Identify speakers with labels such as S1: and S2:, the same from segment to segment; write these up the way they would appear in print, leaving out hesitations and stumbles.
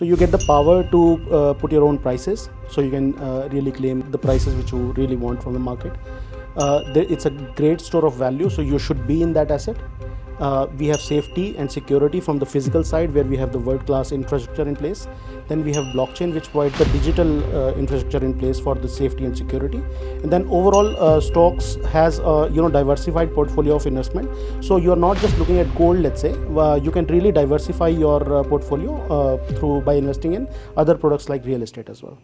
S1: So you get the power to put your own prices, so you can really claim the prices which you really want from the market. It's a great store of value, so you should be in that asset. We have safety and security from the physical side, where we have the world-class infrastructure in place. Then we have blockchain, which provides the digital infrastructure in place for the safety and security. And then overall, Stoex has a diversified portfolio of investment. So you are not just looking at gold, let's say. You can really diversify your portfolio by investing in other products like real estate as well.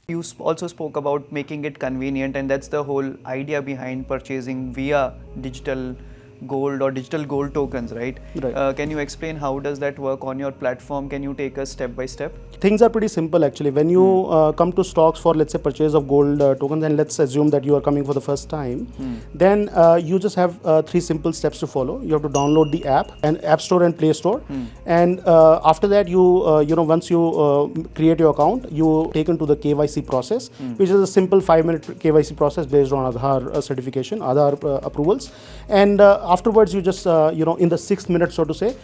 S2: You also spoke about making it convenient, and that's the whole idea behind purchasing via digital gold or digital gold tokens, right?
S1: Right.
S2: Can you explain how does that work on your platform? Can you take us step by step?
S1: Things are pretty simple actually. When you come to Stoex for, let's say, purchase of gold tokens, and let's assume that you are coming for the first time, then you just have 3 simple steps to follow. You have to download the app and App Store and Play Store, and after that once you create your account, you take into the KYC process, which is a simple 5-minute KYC process based on Aadhaar certification, Aadhaar approvals, and afterwards you just in the 6th minute, so to say,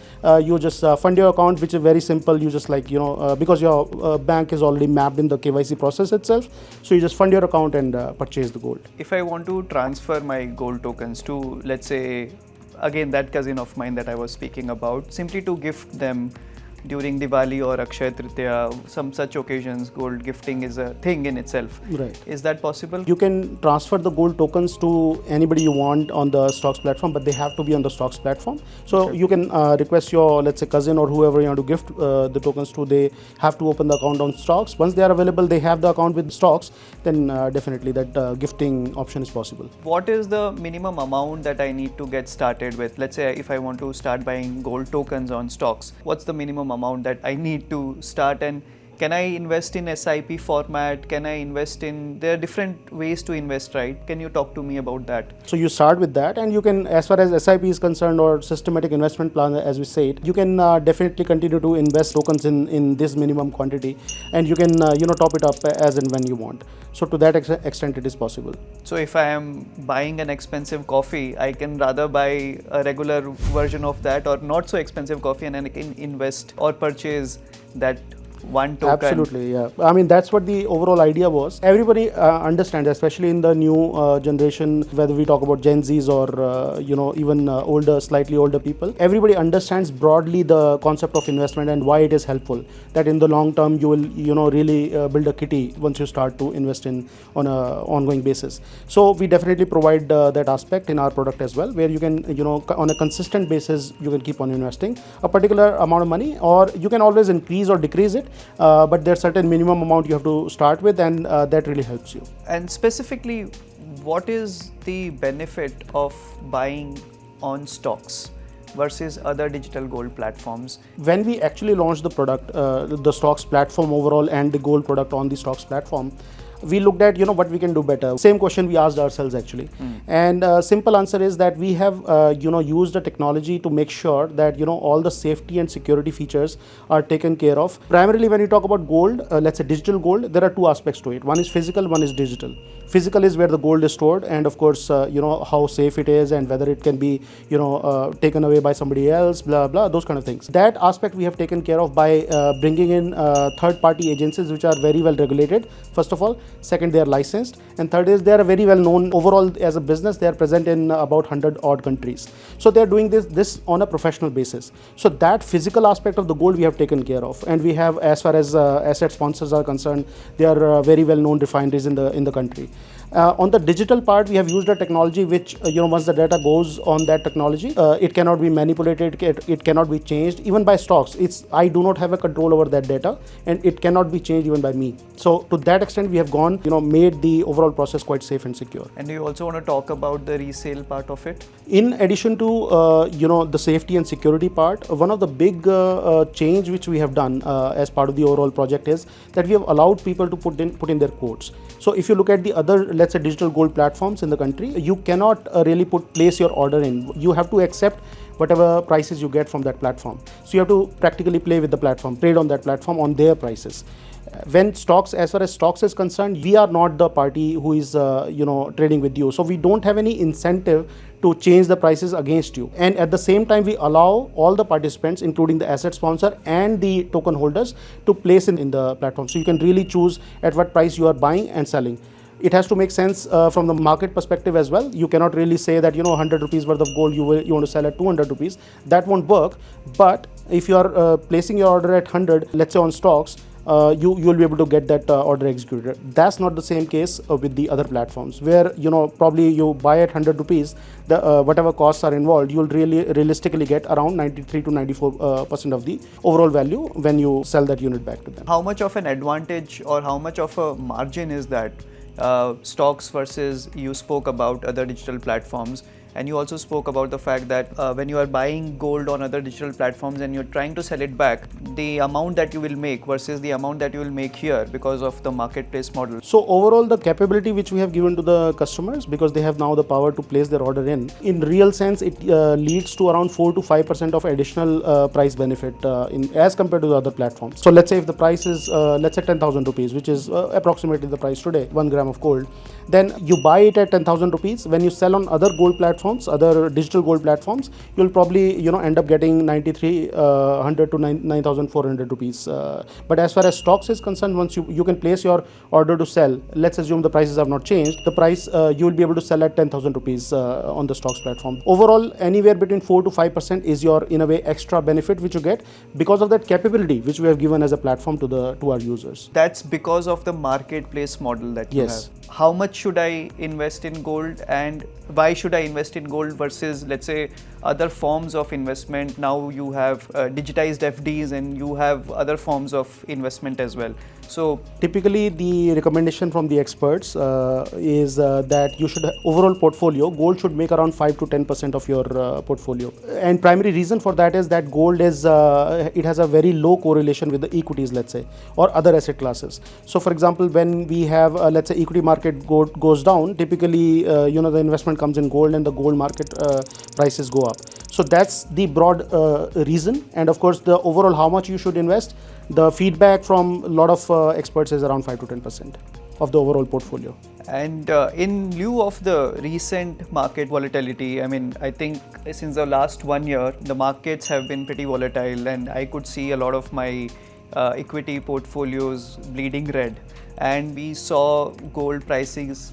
S1: you just fund your account, which is very simple. You just because your bank is already mapped in the KYC process itself, so you just fund your account and purchase the gold.
S2: If I want to transfer my gold tokens to, let's say, again that cousin of mine that I was speaking about, simply to gift them during Diwali or Akshaya Tritiya, some such occasions, gold gifting is a thing in itself.
S1: Right.
S2: Is that possible?
S1: You can transfer the gold tokens to anybody you want on the Stoex platform, but they have to be on the Stoex platform. So you can request your, let's say, cousin or whoever you want to gift the tokens to. They have to open the account on Stoex. Once they are available, they have the account with Stoex, then definitely that gifting option is possible.
S2: What is the minimum amount that I need to get started with? Let's say if I want to start buying gold tokens on Stoex, what's the minimum amount that I need to start? And can I invest in SIP format? Can I invest in, there are different ways to invest, right? Can you talk to me about that?
S1: So you start with that, and you can, as far as SIP is concerned, or systematic investment plan, as we say it, you can definitely continue to invest tokens in this minimum quantity, and you can top it up as and when you want. So to that extent it is possible.
S2: So if I am buying an expensive coffee, I can rather buy a regular version of that, or not so expensive coffee, and then I can invest or purchase that one token.
S1: Absolutely, yeah. I mean, that's what the overall idea was. Everybody understands, especially in the new generation, whether we talk about Gen Zs or even slightly older people. Everybody understands broadly the concept of investment and why it is helpful. That in the long term, you will really build a kitty once you start to invest in on a ongoing basis. So we definitely provide that aspect in our product as well, where you can on a consistent basis you can keep on investing a particular amount of money, or you can always increase or decrease it. But there's certain minimum amount you have to start with, and that really helps you.
S2: And specifically, what is the benefit of buying on Stoex versus other digital gold platforms?
S1: When we actually launched the product, the Stoex platform overall and the gold product on the Stoex platform, we looked at what we can do better. Same question we asked ourselves actually, and simple answer is that we have used the technology to make sure that all the safety and security features are taken care of. Primarily when you talk about gold, let's say digital gold, there are 2 aspects to it. One is physical, one is digital. Physical is where the gold is stored, and of course how safe it is and whether it can be taken away by somebody else, blah blah, those kind of things. That aspect we have taken care of by bringing in third-party agencies which are very well regulated, first of all. Second, they are licensed, and third is they are very well known overall as a business. They are present in about 100 odd countries. So they are doing this on a professional basis. So that physical aspect of the gold we have taken care of, and we have, as far as asset sponsors are concerned, they are very well known refineries in the country. On the digital part, we have used a technology which, once the data goes on that technology, it cannot be manipulated, it cannot be changed, even by Stoex. I do not have a control over that data, and it cannot be changed even by me. So to that extent, we have gone, made the overall process quite safe and secure.
S2: And do you also want to talk about the resale part of it?
S1: In addition to, the safety and security part, one of the big change which we have done as part of the overall project is that we have allowed people to put in their codes. So if you look at the other, let's say, digital gold platforms in the country, you cannot really place your order in. You have to accept whatever prices you get from that platform. So you have to practically play with the platform, trade on that platform on their prices. When stocks, as far as stocks is concerned, we are not the party who is trading with you, so we don't have any incentive to change the prices against you. And at the same time, we allow all the participants, including the asset sponsor and the token holders, to place in the platform. So you can really choose at what price you are buying and selling. It has to make sense from the market perspective as well. You cannot really say that 100 rupees worth of gold you want to sell at 200 rupees. That won't work. But if you are placing your order at 100, let's say on stocks, you will be able to get that order executed. That's not the same case with the other platforms, where probably you buy at 100 rupees, the whatever costs are involved, you will really realistically get around 93 to 94% of the overall value when you sell that unit back to them.
S2: How much of an advantage or how much of a margin is that? Stocks versus, you spoke about other digital platforms, and you also spoke about the fact that when you are buying gold on other digital platforms and you're trying to sell it back, the amount that you will make versus the amount that you will make here because of the marketplace model.
S1: So overall, the capability which we have given to the customers, because they have now the power to place their order in real sense, it leads to around 4 to 5% of additional price benefit as compared to the other platforms. So let's say if the price is let's say 10,000 rupees, which is approximately the price today, 1 gram of gold, then you buy it at 10,000 rupees. When you sell on other gold platforms, other digital gold platforms, you'll probably end up getting 9,300 to 9,400 rupees. But as far as stocks is concerned, once you can place your order to sell, let's assume the prices have not changed, the price you will be able to sell at 10,000 rupees on the stocks platform. Overall, anywhere between 4 to 5% is your, in a way, extra benefit which you get because of that capability which we have given as a platform to our users.
S2: That's because of the marketplace model that you have. How much should I invest in gold, and why should I invest in gold versus, let's say, other forms of investment? Now you have digitized FDs and you have other forms of investment as well. So
S1: typically the recommendation from the experts is that you should, overall portfolio, gold should make around 5 to 10% of your portfolio. And primary reason for that is that gold is, it has a very low correlation with the equities, let's say, or other asset classes. So for example, when we have, let's say, equity market goes down, typically, the investment comes in gold and the gold market prices go up. So that's the broad reason. And of course, the overall how much you should invest, the feedback from a lot of experts is around 5 to 10% of the overall portfolio.
S2: And in lieu of the recent market volatility, I think since the last 1 year, the markets have been pretty volatile, and I could see a lot of my equity portfolios bleeding red. And we saw gold prices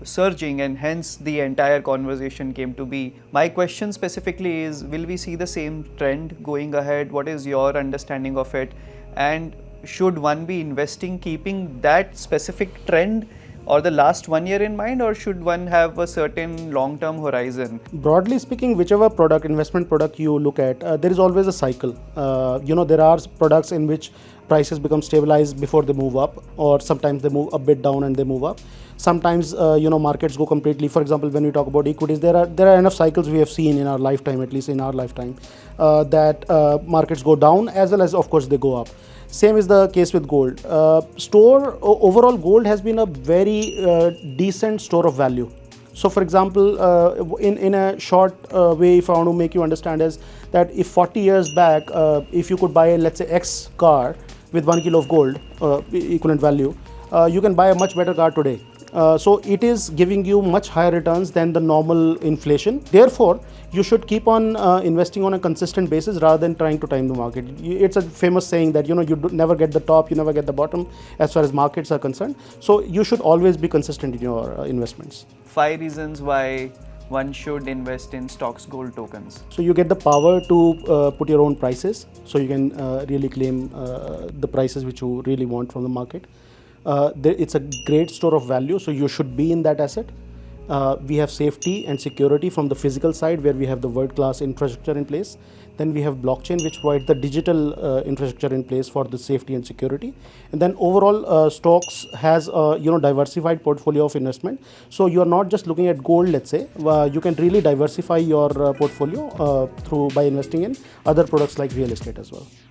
S2: surging, and hence the entire conversation came to be. My question specifically is, will we see the same trend going ahead? What is your understanding of it? And should one be investing keeping that specific trend or the last 1 year in mind, or should one have a certain long-term horizon?
S1: Broadly speaking, whichever investment product you look at, there is always a cycle. There are products in which prices become stabilized before they move up, or sometimes they move a bit down and they move up. Sometimes markets go completely. For example, when we talk about equities, there are enough cycles we have seen in our lifetime, at least in our lifetime, that markets go down as well as, of course, they go up. Same is the case with gold. Overall, gold has been a very decent store of value. So for example, in a short way, if I want to make you understand, is that if 40 years back, if you could buy, let's say, X car with 1 kilo of gold, equivalent value, you can buy a much better car today. So it is giving you much higher returns than the normal inflation. Therefore, you should keep on investing on a consistent basis rather than trying to time the market. It's a famous saying that you never get the top, you never get the bottom as far as markets are concerned. So you should always be consistent in your investments.
S2: 5 reasons why one should invest in stocks gold tokens.
S1: So you get the power to put your own prices, so you can really claim the prices which you really want from the market. It's a great store of value, so you should be in that asset. We have safety and security from the physical side, where we have the world-class infrastructure in place. Then we have blockchain, which provides the digital infrastructure in place for the safety and security. And then overall, Stoex has a diversified portfolio of investment. So you are not just looking at gold, let's say. You can really diversify your portfolio by investing in other products like real estate as well.